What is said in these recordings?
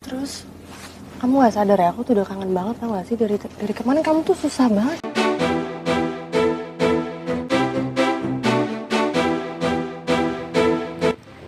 Terus kamu gak sadar ya, aku tuh udah kangen banget tau gak sih dari kemarin kamu tuh susah banget.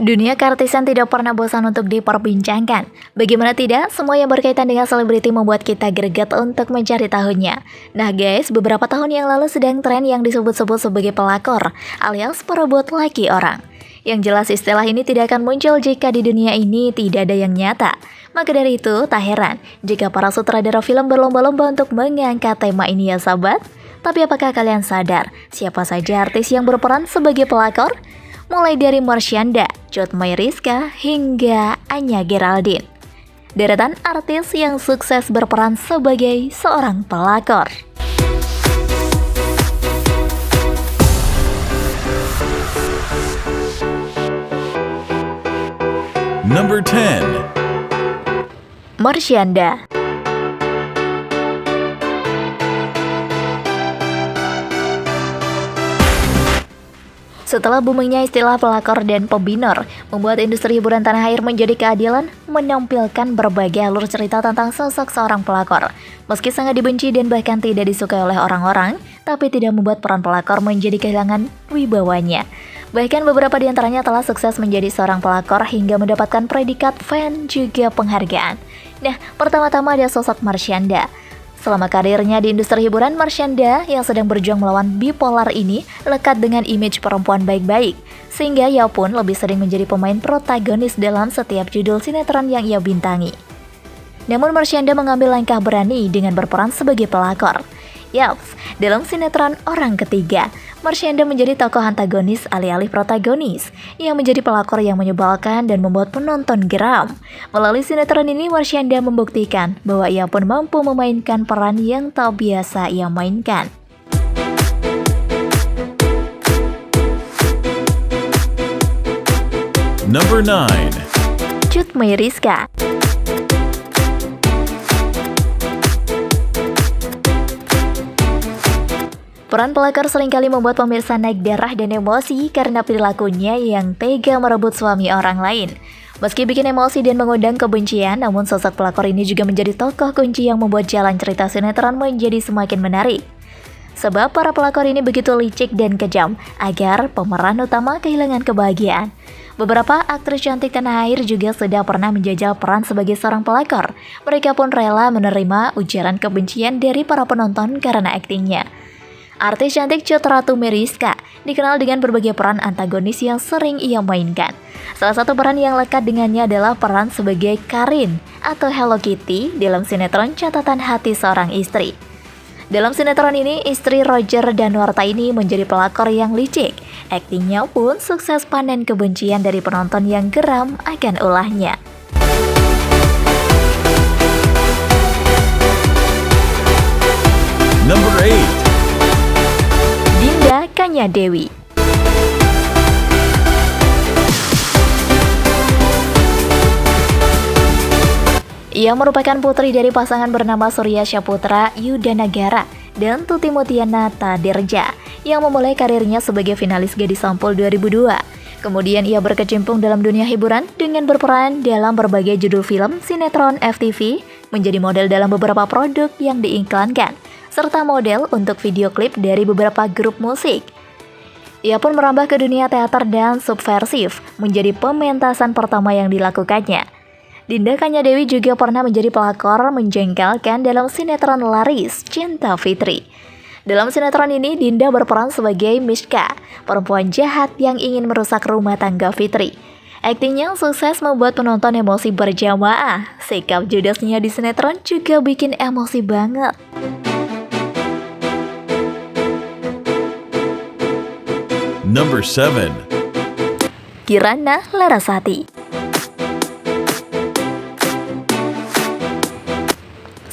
Dunia keartisan tidak pernah bosan untuk diperbincangkan. Bagaimana tidak, semua yang berkaitan dengan selebriti membuat kita greget untuk mencari tahunya. Nah guys, beberapa tahun yang lalu sedang tren yang disebut-sebut sebagai pelakor, alias perebut laki orang. Yang jelas istilah ini tidak akan muncul jika di dunia ini tidak ada yang nyata. Maka dari itu, tak heran jika para sutradara film berlomba-lomba untuk mengangkat tema ini ya sahabat. Tapi apakah kalian sadar siapa saja artis yang berperan sebagai pelakor? Mulai dari Marshanda, Cut Mayriska, hingga Anya Geraldine. Deretan artis yang sukses berperan sebagai seorang pelakor. Number 10. Marshanda. Setelah boomingnya istilah pelakor dan pembinor, membuat industri hiburan tanah air menjadi keadilan, menampilkan berbagai alur cerita tentang sosok seorang pelakor. Meski sangat dibenci dan bahkan tidak disukai oleh orang-orang, tapi tidak membuat peran pelakor menjadi kehilangan wibawanya. Bahkan beberapa di antaranya telah sukses menjadi seorang pelakor hingga mendapatkan predikat fan juga penghargaan. Nah, pertama-tama ada sosok Marshanda. Selama karirnya di industri hiburan, Marshanda yang sedang berjuang melawan bipolar ini lekat dengan image perempuan baik-baik, sehingga ia pun lebih sering menjadi pemain protagonis dalam setiap judul sinetron yang ia bintangi. Namun Marshanda mengambil langkah berani dengan berperan sebagai pelakor. Yaps, dalam sinetron Orang Ketiga, Marshanda menjadi tokoh antagonis alih-alih protagonis, yang menjadi pelakor yang menyebalkan dan membuat penonton geram. Melalui sinetron ini, Marshanda membuktikan bahwa ia pun mampu memainkan peran yang tak biasa ia mainkan. Number 9. Cut Mayriska. Peran pelakor seringkali membuat pemirsa naik darah dan emosi karena perilakunya yang tega merebut suami orang lain. Meski bikin emosi dan mengundang kebencian, namun sosok pelakor ini juga menjadi tokoh kunci yang membuat jalan cerita sinetron menjadi semakin menarik. Sebab para pelakor ini begitu licik dan kejam agar pemeran utama kehilangan kebahagiaan. Beberapa aktris cantik tanah air juga sudah pernah menjajal peran sebagai seorang pelakor. Mereka pun rela menerima ujaran kebencian dari para penonton karena aktingnya. Artis cantik Cut Ratu Mayriska dikenal dengan berbagai peran antagonis yang sering ia mainkan. Salah satu peran yang lekat dengannya adalah peran sebagai Karin atau Hello Kitty dalam sinetron Catatan Hati Seorang Istri. Dalam sinetron ini, istri Roger Danuarta ini menjadi pelakor yang licik. Aktingnya pun sukses panen kebencian dari penonton yang geram akan ulahnya. Number 8. Dinda Kanyadewi. Ia merupakan putri dari pasangan bernama Surya Saputra Yudanagara dan Tuti Mutiana Tadirja yang memulai karirnya sebagai finalis Gadis Sampul 2002. Kemudian ia berkecimpung dalam dunia hiburan dengan berperan dalam berbagai judul film, sinetron, FTV, menjadi model dalam beberapa produk yang diiklankan, serta model untuk video klip dari beberapa grup musik. Ia pun merambah ke dunia teater dan subversif, menjadi pementasan pertama yang dilakukannya. Dinda Kanyadewi juga pernah menjadi pelakor menjengkelkan dalam sinetron laris Cinta Fitri. Dalam sinetron ini, Dinda berperan sebagai Mishka, perempuan jahat yang ingin merusak rumah tangga Fitri. Aktingnya sukses membuat penonton emosi berjamaah. Sikap judesnya di sinetron juga bikin emosi banget. Number 7. Kirana Larasati.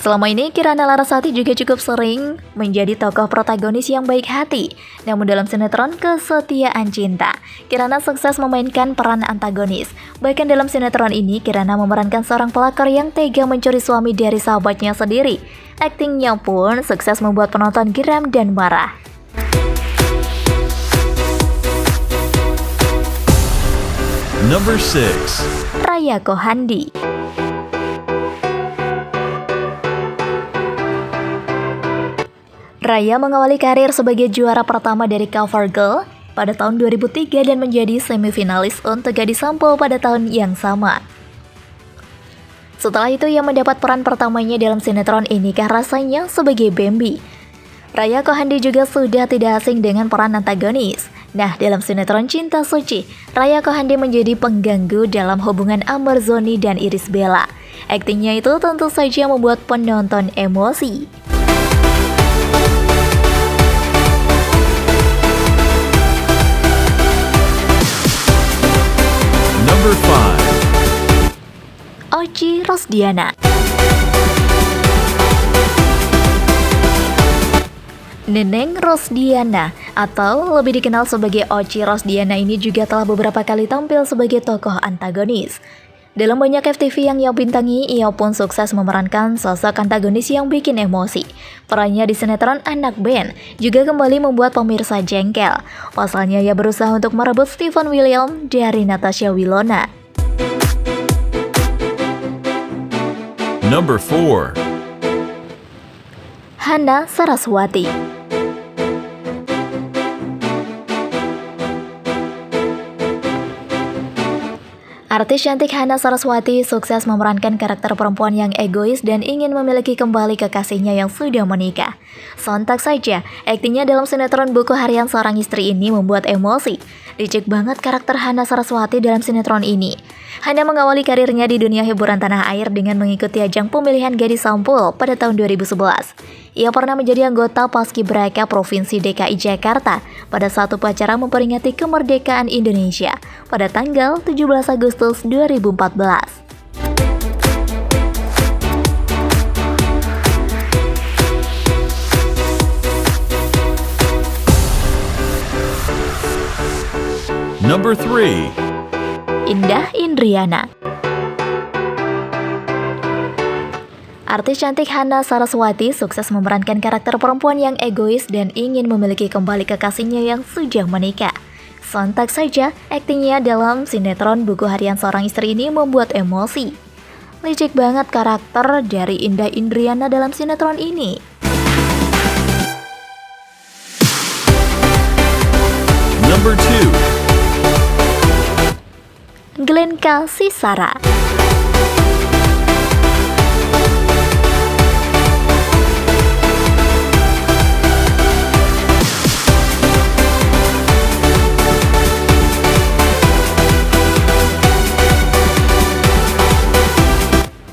Selama ini, Kirana Larasati juga cukup sering menjadi tokoh protagonis yang baik hati. Namun dalam sinetron Kesetiaan Cinta, Kirana sukses memainkan peran antagonis. Bahkan dalam sinetron ini, Kirana memerankan seorang pelakor yang tega mencuri suami dari sahabatnya sendiri. Aktingnya pun sukses membuat penonton geram dan marah. Number 6. Raya Kohandi. Raya mengawali karir sebagai juara pertama dari CoverGirl pada tahun 2003 dan menjadi semifinalis untuk Gadis Sampul pada tahun yang sama. Setelah itu ia mendapat peran pertamanya dalam sinetron Inikah Rasanya sebagai Bambi. Raya Kohandi juga sudah tidak asing dengan peran antagonis. Nah, dalam sinetron Cinta Suci, Raya Kohandi menjadi pengganggu dalam hubungan Amar Zoni dan Irish Bella. Aktingnya itu tentu saja membuat penonton emosi. Number 5. Oci Rosdiana. Neneng Rosdiana atau lebih dikenal sebagai Oci Rosdiana ini juga telah beberapa kali tampil sebagai tokoh antagonis. Dalam banyak FTV yang ia bintangi, ia pun sukses memerankan sosok antagonis yang bikin emosi. Perannya di sinetron Anak Band juga kembali membuat pemirsa jengkel. Pasalnya ia berusaha untuk merebut Steven William dari Natasha Wilona. Number 4. Hana Saraswati. Artis cantik Hana Saraswati sukses memerankan karakter perempuan yang egois dan ingin memiliki kembali kekasihnya yang sudah menikah. Sontak saja, aktingnya dalam sinetron Buku Harian Seorang Istri ini membuat emosi. Licik banget karakter Hana Saraswati dalam sinetron ini. Hana mengawali karirnya di dunia hiburan tanah air dengan mengikuti ajang pemilihan Gadis Sampul pada tahun 2011. Ia pernah menjadi anggota Paskibraka Provinsi DKI Jakarta pada saat upacara memperingati kemerdekaan Indonesia pada tanggal 17 Agustus 2014. Number 3. Indah Indriana. Artis cantik Hana Saraswati sukses memerankan karakter perempuan yang egois dan ingin memiliki kembali kekasihnya yang sudah menikah. Sontak saja, aktingnya dalam sinetron Buku Harian Seorang Istri ini membuat emosi. Licik banget karakter dari Indah Indriana dalam sinetron ini. Number 2. Glenka Sisara.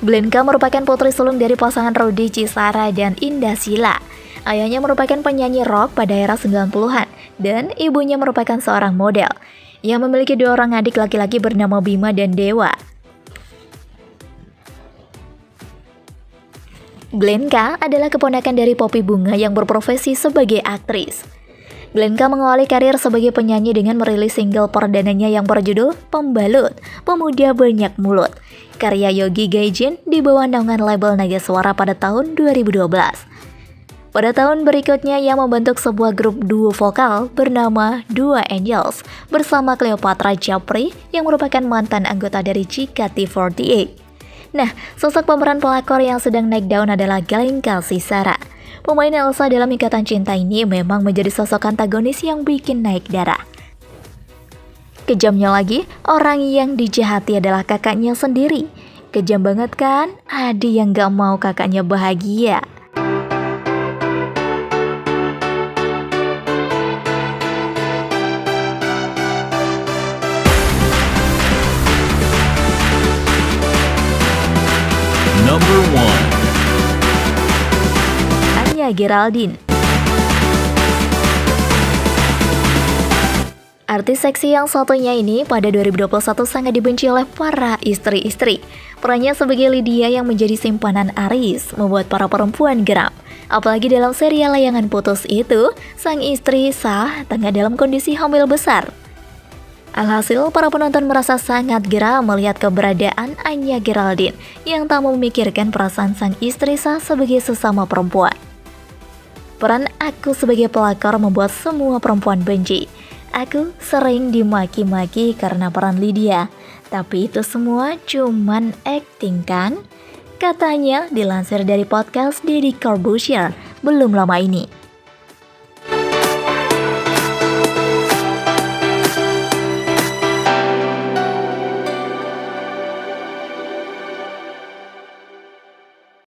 Glenka merupakan putri sulung dari pasangan Rudy Cisara dan Indah Sila. Ayahnya merupakan penyanyi rock pada era 90-an dan ibunya merupakan seorang model. Ia memiliki 2 orang adik laki-laki bernama Bima dan Dewa. Glenka adalah keponakan dari Poppy Bunga yang berprofesi sebagai aktris. Glenka mengawali karir sebagai penyanyi dengan merilis single perdananya yang berjudul Pembalut, Pemuda Banyak Mulut, karya Yogi Gaijin di bawah naungan label Naga Suara pada tahun 2012. Pada tahun berikutnya, ia membentuk sebuah grup duo vokal bernama Dua Angels bersama Cleopatra Japri yang merupakan mantan anggota dari JKT48. Nah, sosok pemeran pelakor yang sedang naik daun adalah Glenka Sisara. Pemain Elsa dalam Ikatan Cinta ini memang menjadi sosok antagonis yang bikin naik darah. Kejamnya lagi, orang yang dijahati adalah kakaknya sendiri. Kejam banget kan? Ada yang gak mau kakaknya bahagia. Number 1. Anya Geraldine. Artis seksi yang satunya ini pada 2021 sangat dibenci oleh para istri-istri. Perannya sebagai Lydia yang menjadi simpanan Aris membuat para perempuan geram. Apalagi dalam serial Layangan Putus itu, sang istri Sah tengah dalam kondisi hamil besar. Alhasil, para penonton merasa sangat geram melihat keberadaan Anya Geraldine yang tak memikirkan perasaan sang istri Sah sebagai sesama perempuan. Peran aku sebagai pelakor membuat semua perempuan benci. Aku sering dimaki-maki karena peran Lydia, tapi itu semua cuman acting kan? Katanya dilansir dari podcast Deddy Corbuzier belum lama ini.